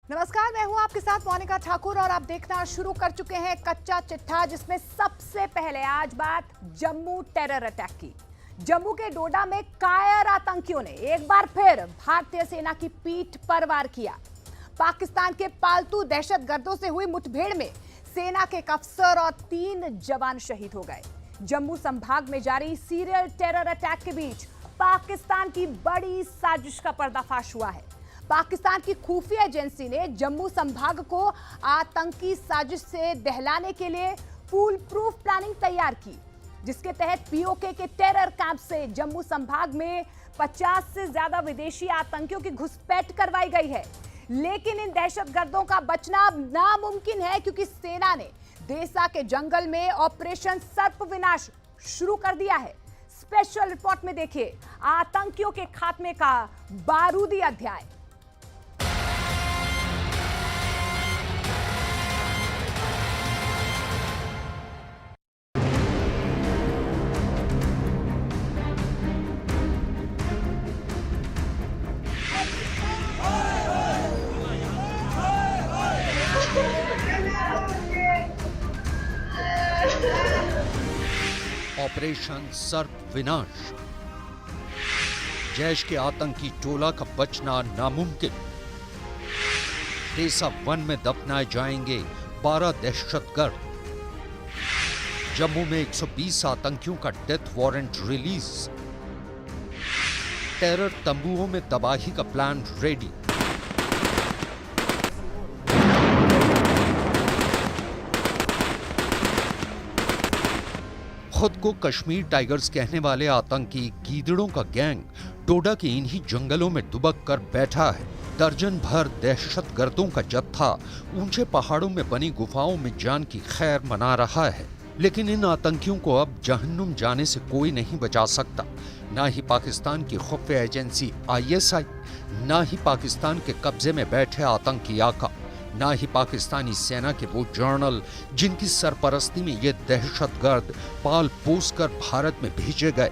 नमस्कार, मैं हूं आपके साथ मोनिका ठाकुर और आप देखना शुरू कर चुके हैं कच्चा चिट्ठा, जिसमें सबसे पहले आज बात जम्मू टेरर अटैक की। जम्मू के डोडा में कायर आतंकियों ने एक बार फिर भारतीय सेना की पीठ पर वार किया। पाकिस्तान के पालतू दहशतगर्दों से हुई मुठभेड़ में सेना के एक अफसर और 3 जवान शहीद हो गए। जम्मू संभाग में जारी सीरियल टेरर अटैक के बीच पाकिस्तान की बड़ी साजिश का पर्दाफाश हुआ है। पाकिस्तान की खुफिया एजेंसी ने जम्मू संभाग को आतंकी साजिश से दहलाने के लिए फूल प्रूफ प्लानिंग तैयार की, जिसके तहत पीओके के टेरर कैंप से जम्मू संभाग में 50 से ज्यादा विदेशी आतंकियों की घुसपैठ करवाई गई है। लेकिन इन दहशतगर्दों का बचना नामुमकिन है, क्योंकि सेना ने देसा के जंगल में ऑपरेशन सर्प विनाश शुरू कर दिया है। स्पेशल रिपोर्ट में देखिए आतंकियों के खात्मे का बारूदी अध्याय। ऑपरेशन सर्प विनाश। जैश के आतंकी टोला का बचना नामुमकिन। देसा वन में दफनाए जाएंगे 12 दहशतगर्द। जम्मू में 120 आतंकियों का डेथ वारंट रिलीज। टेरर तंबुओं में तबाही का प्लान रेडी। खुद को कश्मीर टाइगर्स कहने वाले आतंकी गीदड़ों का गैंग डोडा के इन्हीं जंगलों में दुबक कर बैठा है। दर्जन भर दहशतगर्दों का जत्था ऊंचे पहाड़ों में बनी गुफाओं में जान की खैर मना रहा है। लेकिन इन आतंकियों को अब जहन्नुम जाने से कोई नहीं बचा सकता। ना ही पाकिस्तान की खुफिया एजेंसी ISI, ना ही पाकिस्तान के कब्जे में बैठे आतंकी आका, ना ही पाकिस्तानी सेना के वो जर्नल जिनकी सरपरस्ती में ये दहशतगर्द पाल पोस कर भारत में भेजे गए।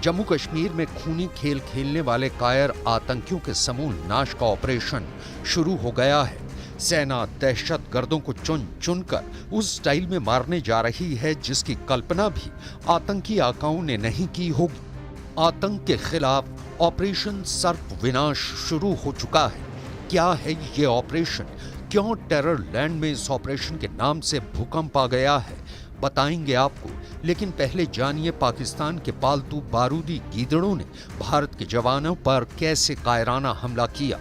जम्मू कश्मीर में खूनी खेल खेलने वाले कायर आतंकियों के समूल नाश का ऑपरेशन शुरू हो गया है। सेना दहशतगर्दों को चुन चुनकर उस स्टाइल में मारने जा रही है जिसकी कल्पना भी आतंकी आकाओं ने नहीं की होगी। आतंक के खिलाफ ऑपरेशन सर्प विनाश शुरू हो चुका है। क्या है ये ऑपरेशन? क्यों टेरर लैंड में इस ऑपरेशन के नाम से भूकंप आ गया है, बताएंगे आपको। लेकिन पहले जानिए पाकिस्तान के पालतू बारूदी गीदड़ों ने भारत के जवानों पर कैसे कायराना हमला किया।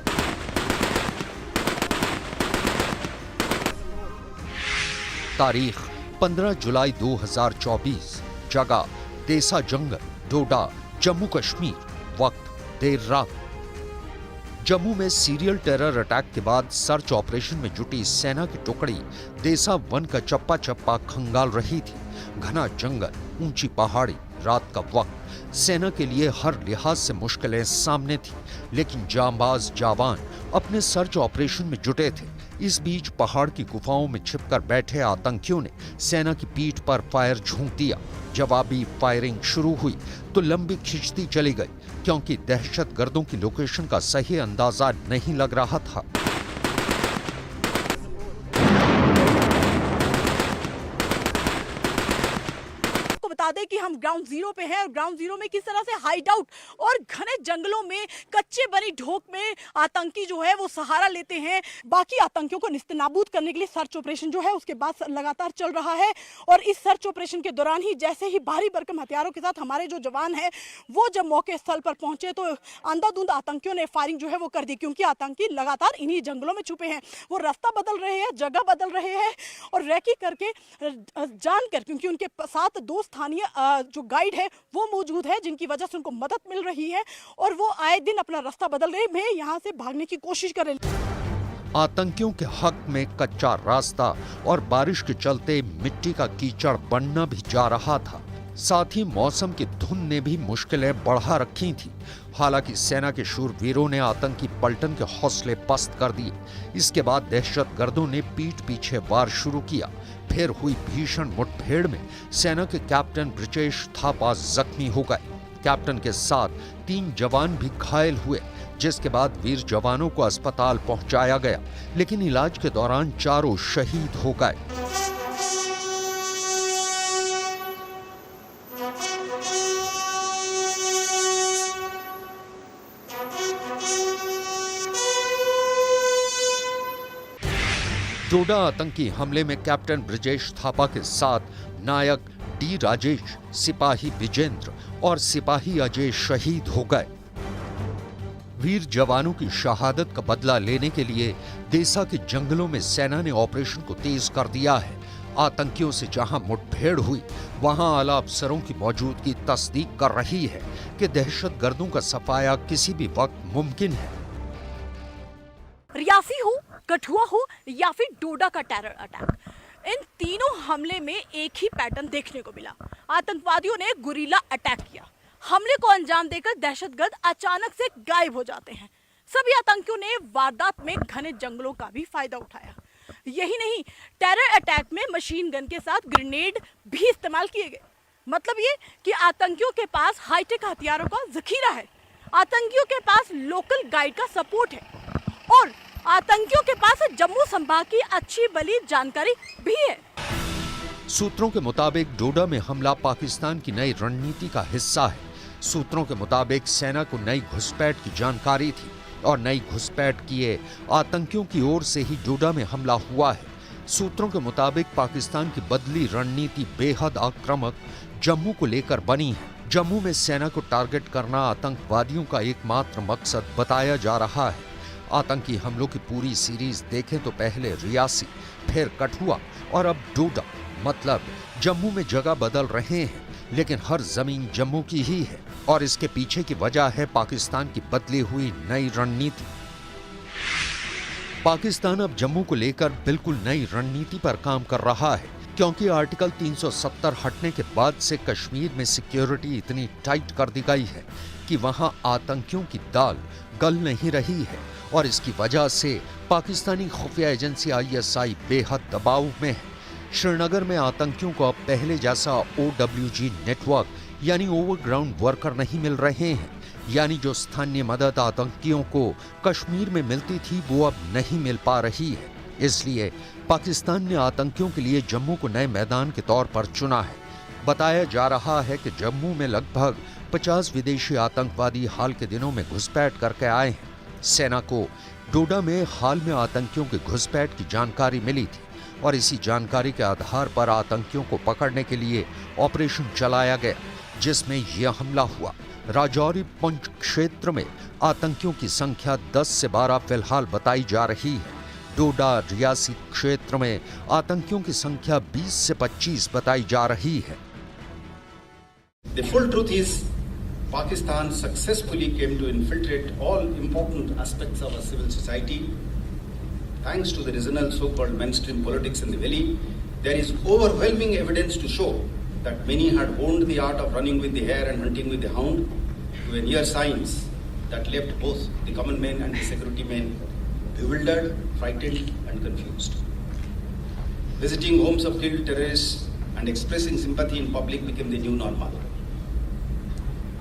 तारीख 15 जुलाई 2024। जगह देसा जंगल, डोडा, जम्मू कश्मीर। वक्त देर रात। जम्मू में सीरियल टेरर अटैक के बाद सर्च ऑपरेशन में जुटी सेना की टुकड़ी देसा वन का चप्पा चप्पा खंगाल रही थी। घना जंगल, ऊंची पहाड़ी, रात का वक्त सेना के लिए हर लिहाज से मुश्किलें सामने थी। लेकिन जांबाज जवान अपने सर्च ऑपरेशन में जुटे थे। इस बीच पहाड़ की गुफाओं में छिपकर बैठे आतंकियों ने सेना की पीठ पर फायर झोंक दिया। जवाबी फायरिंग शुरू हुई तो लंबी खिंचती चली गई, क्योंकि दहशतगर्दों की लोकेशन का सही अंदाजा नहीं लग रहा था। बता दें कि हम ग्राउंड जीरो पे हैं और ग्राउंड जीरो में किस तरह से हाइड आउट और घने जंगलों में कच्चे बनी ढोक में आतंकी जो है वो सहारा लेते हैं। बाकी आतंकियों को निस्तनाबूद करने के लिए सर्च ऑपरेशन जो है उसके बाद लगातार चल रहा है। और इस सर्च ऑपरेशन के दौरान ही जैसे ही भारी भरकम हथियारों के साथ हमारे जो जवान हैं वो जब मौके स्थल पर पहुंचे तो अंधाधुंध आतंकियों ने फायरिंग जो है वो कर दी, क्योंकि आतंकी लगातार इन्हीं जंगलों में छुपे हैं। वो रास्ता बदल रहे हैं, जगह बदल रहे हैं और रैकी करके जानकर, क्योंकि उनके साथ दो स्थानीय जो गाइड है वो मौजूद है जिनकी वजह से उनको मदद मिल रही है और वो आए दिन अपना रास्ता बदल रहे हैं, यहाँ से भागने की कोशिश कर रहे हैं। आतंकियों के हक में कच्चा रास्ता और बारिश के चलते मिट्टी का कीचड़ बनना भी जा रहा था। साथ ही मौसम की धुंध ने भी मुश्किलें बढ़ा रखी थी। हालांकि सेना के शूरवीरों ने आतंकी पलटन के हौसले पस्त कर दिए। इसके बाद दहशतगर्दों ने पीठ पीछे वार शुरू किया। फिर हुई भीषण मुठभेड़ में सेना के कैप्टन ब्रिजेश थापा जख्मी हो गए। कैप्टन के साथ 3 जवान भी घायल हुए, जिसके बाद वीर जवानों को अस्पताल पहुंचाया गया, लेकिन इलाज के दौरान चारों शहीद हो गए। डोडा आतंकी हमले में कैप्टन ब्रजेश थापा के साथ नायक डी राजेश, सिपाही विजेंद्र और सिपाही अजय शहीद हो गए। वीर जवानों की शहादत का बदला लेने के लिए देसा के जंगलों में सेना ने ऑपरेशन को तेज कर दिया है। आतंकियों से जहां मुठभेड़ हुई, वहां आला अफसरों की मौजूदगी तस्दीक कर रही है कि दहशतगर्दों का सफाया किसी भी वक्त मुमकिन है। रियासी हो, कठुआ हो या फिर डोडा का टेरर अटैक, इन तीनों हमले में एक ही पैटर्न देखने को मिला। आतंकवादियों ने गुरीला अटैक किया। हमले को अंजाम देकर दहशतगर्द अचानक से गायब हो जाते हैं। सभी आतंकियों ने वारदात में घने जंगलों का भी फायदा उठाया। यही नहीं, टेरर अटैक में मशीन गन के साथ ग्रेनेड भी इस्तेमाल किए गए। मतलब ये कि आतंकियों के पास हाईटेक हथियारों का जखीरा है, आतंकियों के पास लोकल गाइड का सपोर्ट है और आतंकियों के पास जम्मू संभाग की अच्छी भली जानकारी भी है। सूत्रों के मुताबिक डोडा में हमला पाकिस्तान की नई रणनीति का हिस्सा है। सूत्रों के मुताबिक सेना को नई घुसपैठ की जानकारी थी और नई घुसपैठ किए आतंकियों की ओर से ही डोडा में हमला हुआ है। सूत्रों के मुताबिक पाकिस्तान की बदली रणनीति बेहद आक्रामक जम्मू को लेकर बनी है। जम्मू में सेना को टारगेट करना आतंकवादियों का एकमात्र मकसद बताया जा रहा है। आतंकी हमलों की पूरी सीरीज देखें तो पहले रियासी, फिर कठुआ और अब डोडा, मतलब जम्मू में जगह बदल रहे हैं, लेकिन हर जमीन जम्मू की ही है और इसके पीछे की वजह है पाकिस्तान की बदली हुई नई रणनीति। पाकिस्तान अब जम्मू को लेकर बिल्कुल नई रणनीति पर काम कर रहा है, क्योंकि आर्टिकल 370 हटने के बाद से कश्मीर में सिक्योरिटी इतनी टाइट कर दी गई है कि वहां आतंकियों की दाल गल नहीं रही है और इसकी वजह से पाकिस्तानी खुफिया एजेंसी ISI बेहद दबाव में है। श्रीनगर में आतंकियों को अब पहले जैसा OWG नेटवर्क यानी ओवरग्राउंड वर्कर नहीं मिल रहे हैं, यानी जो स्थानीय मदद आतंकियों को कश्मीर में मिलती थी वो अब नहीं मिल पा रही है। इसलिए पाकिस्तान ने आतंकियों के लिए जम्मू को नए मैदान के तौर पर चुना है। बताया जा रहा है कि जम्मू में लगभग 50 विदेशी आतंकवादी हाल के दिनों में घुसपैठ करके आए हैं। सेना को डोडा में हाल में आतंकियों के घुसपैठ की जानकारी मिली थी और इसी जानकारी के आधार पर आतंकियों को पकड़ने के लिए ऑपरेशन चलाया गया, जिसमें यह हमला हुआ। राजौरी पुंछ क्षेत्र में आतंकियों की संख्या 10 से 12 फिलहाल बताई जा रही है। डोडा रियासी क्षेत्र में आतंकियों की संख्या 20 से 25 बताई जा रही है। The full truth is, Pakistan successfully came to infiltrate all important aspects of our civil society. Thanks to the regional so-called mainstream politics in the valley, there is overwhelming evidence to show that many had honed the art of running with the hare and hunting with the hound to a near science that left both the common men and the security men bewildered, frightened and confused. Visiting homes of killed terrorists and expressing sympathy in public became the new normal.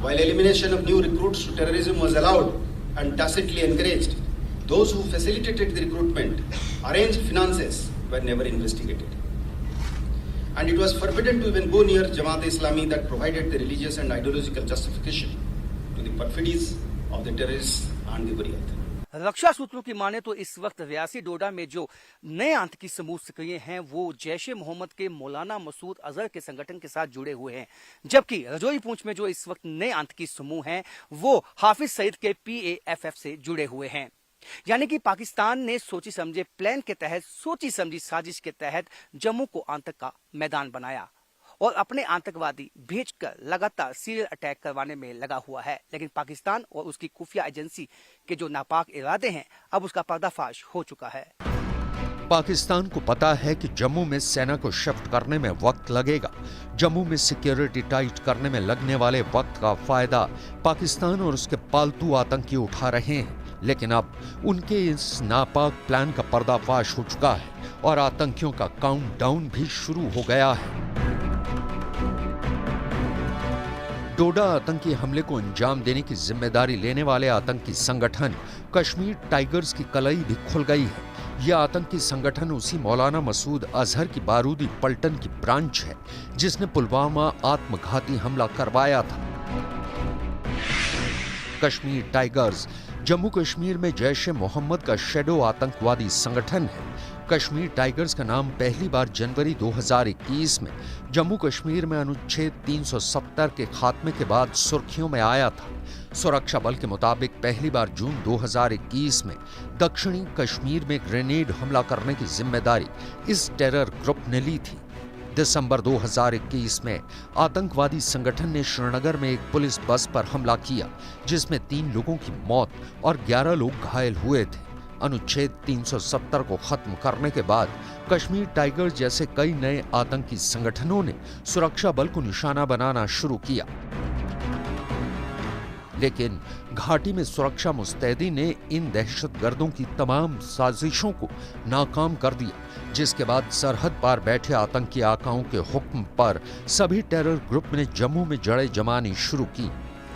While elimination of new recruits to terrorism was allowed and tacitly encouraged, those who facilitated the recruitment, arranged finances, were never investigated. And it was forbidden to even go near Jamaat-e-Islami that provided the religious and ideological justification to the perfidies of the terrorists and the Hurriyat. रक्षा सूत्रों की माने तो इस वक्त रियासी डोडा में जो नए आतंकी समूह सक्रिय हैं वो जैश ए मोहम्मद के मौलाना मसूद अजहर के संगठन के साथ जुड़े हुए हैं, जबकि रजौरी पूंछ में जो इस वक्त नए आतंकी समूह हैं वो हाफिज सईद के PAFF से जुड़े हुए हैं। यानी कि पाकिस्तान ने सोची समझे प्लान के तहत, सोची समझी साजिश के तहत जम्मू को आतंक का मैदान बनाया और अपने आतंकवादी भेजकर लगातार सीरियल अटैक करवाने में लगा हुआ है। लेकिन पाकिस्तान और उसकी खुफिया एजेंसी के जो नापाक इरादे हैं, अब उसका पर्दाफाश हो चुका है। पाकिस्तान को पता है कि जम्मू में सेना को शिफ्ट करने में वक्त लगेगा। जम्मू में सिक्योरिटी टाइट करने में लगने वाले वक्त का फायदा पाकिस्तान और उसके पालतू आतंकी उठा रहे हैं, लेकिन अब उनके इस नापाक प्लान का पर्दाफाश हो चुका है और आतंकियों का काउंटडाउन भी शुरू हो गया है। डोडा आतंकी हमले को अंजाम देने की जिम्मेदारी लेने वाले आतंकी संगठन कश्मीर टाइगर्स की कलई भी खुल गई है। यह आतंकी संगठन उसी मौलाना मसूद अजहर की बारूदी पलटन की ब्रांच है जिसने पुलवामा आत्मघाती हमला करवाया था। कश्मीर टाइगर्स जम्मू कश्मीर में जैश ए मोहम्मद का शैडो आतंकवादी संगठन है। कश्मीर टाइगर्स का नाम पहली बार जनवरी 2021 में जम्मू कश्मीर में अनुच्छेद 370 के खात्मे के बाद सुर्खियों में आया था। सुरक्षा बल के मुताबिक पहली बार जून 2021 में दक्षिणी कश्मीर में ग्रेनेड हमला करने की जिम्मेदारी इस टेरर ग्रुप ने ली थी। दिसंबर 2021 में आतंकवादी संगठन ने श्रीनगर में एक पुलिस बस पर हमला किया जिसमें 3 लोगों की मौत और 11 लोग घायल हुए थे। अनुच्छेद 370 को खत्म करने के बाद कश्मीर टाइगर्स जैसे कई नए आतंकी संगठनों ने सुरक्षा बल को निशाना बनाना शुरू किया, लेकिन घाटी में सुरक्षा मुस्तैदी ने इन दहशतगर्दों की तमाम साजिशों को नाकाम कर दिया, जिसके बाद सरहद पार बैठे आतंकी आकाओं के हुक्म पर सभी टेरर ग्रुप ने जम्मू में जड़ें जमानी शुरू की।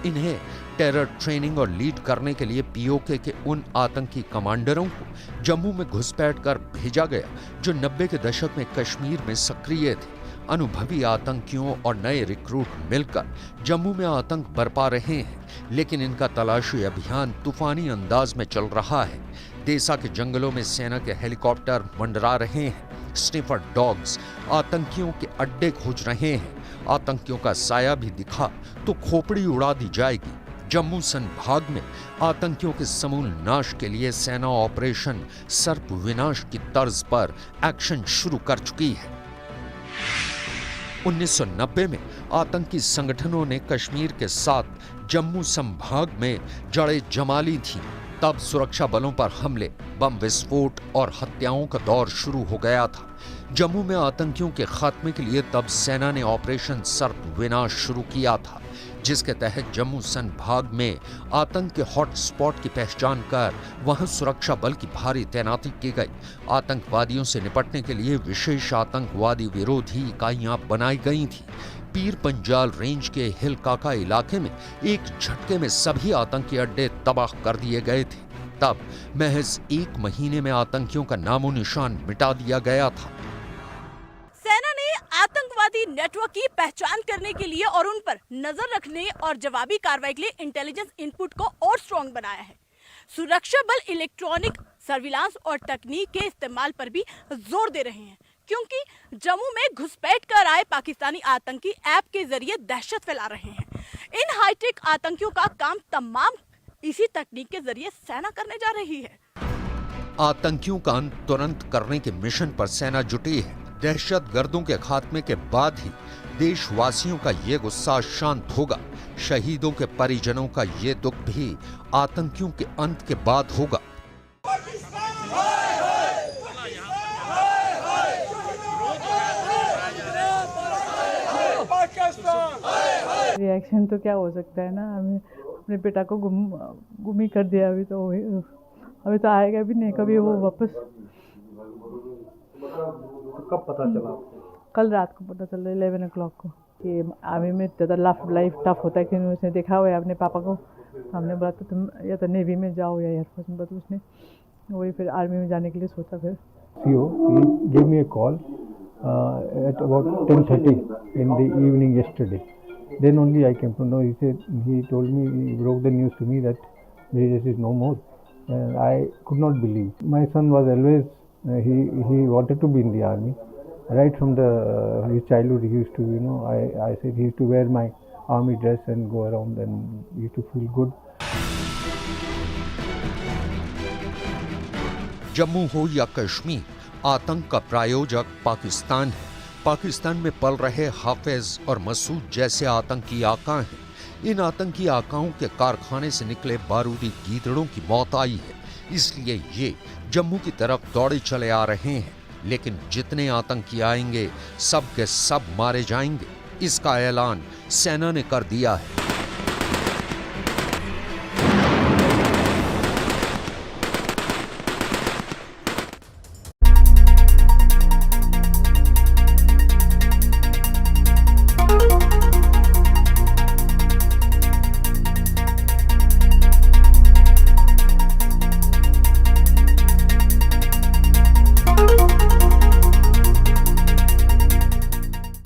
इन्हें टेरर ट्रेनिंग और लीड करने के लिए पीओके के उन आतंकी कमांडरों को जम्मू में घुसपैठ कर भेजा गया जो 90 के दशक में कश्मीर में सक्रिय थे। अनुभवी आतंकियों और नए रिक्रूट मिलकर जम्मू में आतंक बरपा रहे हैं, लेकिन इनका तलाशी अभियान तूफानी अंदाज में चल रहा है। देसा के जंगलों में सेना के हेलीकॉप्टर मंडरा रहे हैं। स्निफर डॉग्स आतंकियों के अड्डे खोज रहे हैं। आतंकियों का साया भी दिखा तो खोपड़ी उड़ा दी जाएगी। जम्मू संभाग में आतंकियों के समूल नाश के लिए सेना ऑपरेशन सर्प विनाश की तर्ज पर एक्शन शुरू कर चुकी है। 1990 में आतंकी संगठनों ने कश्मीर के साथ जम्मू संभाग में जड़ें जमा ली थी। तब सुरक्षा बलों पर हमले, बम विस्फोट और हत्याओं का दौर शुरू हो गया था। जम्मू में आतंकियों के खात्मे के लिए तब सेना ने ऑपरेशन सर्प विनाश शुरू किया था, जिसके तहत जम्मू संभाग में आतंक के हॉट स्पॉट की पहचान कर वहां सुरक्षा बल की भारी तैनाती की गई। आतंकवादियों से निपटने के लिए विशेष आतंकवादी विरोधी इकाइयां बनाई गई थी। पीर पंजाल रेंज के हिल काका इलाके में एक झटके में सभी आतंकी अड्डे तबाह कर दिए गए थे। तब महज 1 महीने में आतंकियों का नामो निशान मिटा दिया गया था। सेना ने आतंकवादी नेटवर्क की पहचान करने के लिए और उन पर नजर रखने और जवाबी कार्रवाई के लिए इंटेलिजेंस इनपुट को और स्ट्रॉन्ग बनाया है। सुरक्षा बल इलेक्ट्रॉनिक सर्विलांस और तकनीक के इस्तेमाल पर भी जोर दे रहे हैं, क्योंकि जम्मू में घुसपैठ कर आए पाकिस्तानी आतंकी ऐप के जरिए दहशत फैला रहे हैं। इन हाईटेक आतंकियों का काम तमाम इसी तकनीक के जरिए सेना करने जा रही है। आतंकियों का अंत तुरंत करने के मिशन पर सेना जुटी है। दहशतगर्दों के खात्मे के बाद ही देशवासियों का ये गुस्सा शांत होगा। शहीदों के परिजनों का ये दुख भी आतंकियों के अंत के बाद होगा। रिएक्शन तो क्या हो सकता है ना, हमें अपने बेटा को गुम ही कर दिया। अभी तो आएगा भी नहीं कभी वो वापस। तो कब पता चला? कल रात को पता चला 11 o'clock को कि आर्मी में ज़्यादा लाइफ टफ होता है, क्योंकि उसने देखा हुआ है अपने पापा को। हमने बोला तो तुम या तो नेवी में जाओ या एयरफोर्स में, तो उसने वही फिर आर्मी में जाने के लिए सोचा। फिर he gave me a call at about 10:30 in the evening yesterday. Then only I came to know. He told me, he broke the news to me that British is no more. I could not believe. My son was always he wanted to be in the army. Right from his childhood, he used to, I said he used to wear my army dress and go around, and he used to feel good. Jammu हो या कश्मीर, आतंक का प्रायोजक पाकिस्तान है। पाकिस्तान में पल रहे हाफिज और मसूद जैसे आतंकी आका हैं। इन आतंकी आकाओं के कारखाने से निकले बारूदी गीदड़ों की मौत आई है, इसलिए ये जम्मू की तरफ दौड़े चले आ रहे हैं। लेकिन जितने आतंकी आएंगे सब के सब मारे जाएंगे, इसका ऐलान सेना ने कर दिया है।